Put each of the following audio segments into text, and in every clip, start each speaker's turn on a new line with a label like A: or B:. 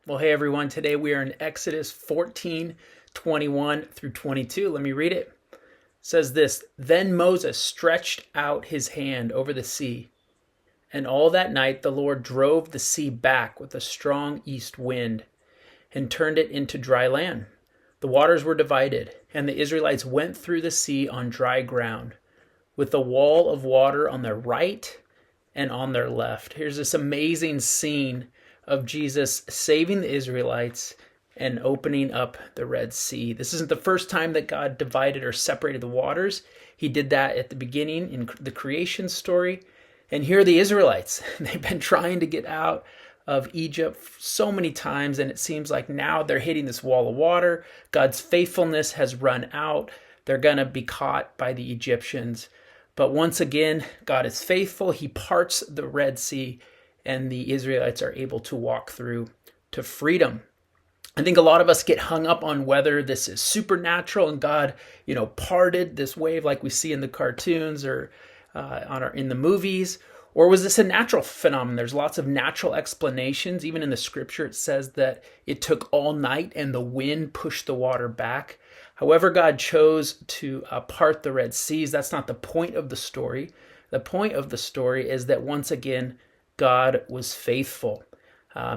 A: Well, hey everyone, today we are in Exodus 14:21 through 22. Let me read it. It says this, Then Moses stretched out his hand over the sea, and all that night the Lord drove the sea back with a strong east wind and turned it into dry land. The waters were divided, and the Israelites went through the sea on dry ground, with a wall of water on their right and on their left. Here's this amazing scene of Jesus saving the Israelites and opening up the Red Sea. This isn't the first time that God divided or separated the waters. He did that at the beginning in the creation story. And here are the Israelites. They've been trying to get out of Egypt so many times, and it seems like now they're hitting this wall of water. God's faithfulness has run out. They're going to be caught by the Egyptians. But once again, God is faithful. He parts the Red Sea, and the Israelites are able to walk through to freedom. I think a lot of us get hung up on whether this is supernatural and God, parted this wave like we see in the cartoons or in the movies, or was this a natural phenomenon? There's lots of natural explanations. Even in the scripture, it says that it took all night and the wind pushed the water back. However, God chose to part the Red Seas. That's not the point of the story. The point of the story is that once again, God was faithful,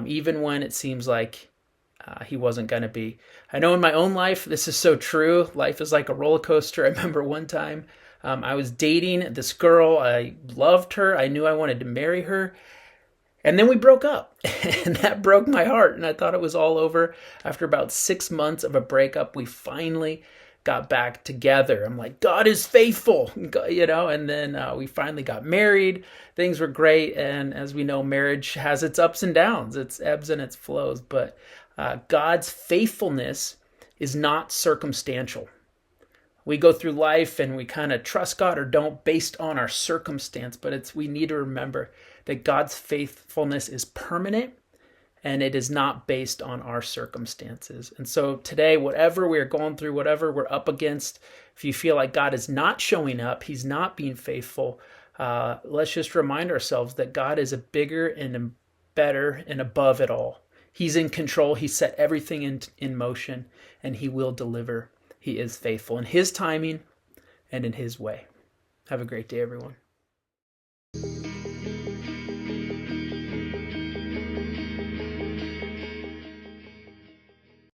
A: even when it seems like he wasn't going to be. I know in my own life, this is so true. Life is like a roller coaster. I remember one time I was dating this girl. I loved her. I knew I wanted to marry her. And then we broke up, and that broke my heart, and I thought it was all over. After about 6 months of a breakup, we finally got back together. I'm like, God is faithful, and then we finally got married. Things were great, and as we know, marriage has its ups and downs, its ebbs and its flows, but God's faithfulness is not circumstantial. We go through life and we kind of trust God or don't based on our circumstance, but we need to remember that God's faithfulness is permanent and it is not based on our circumstances. And so today, whatever we're going through, whatever we're up against, if you feel like God is not showing up, he's not being faithful, let's just remind ourselves that God is a bigger and better and above it all. He's in control. He set everything in motion, and he will deliver. He is faithful in his timing and in his way. Have a great day, everyone.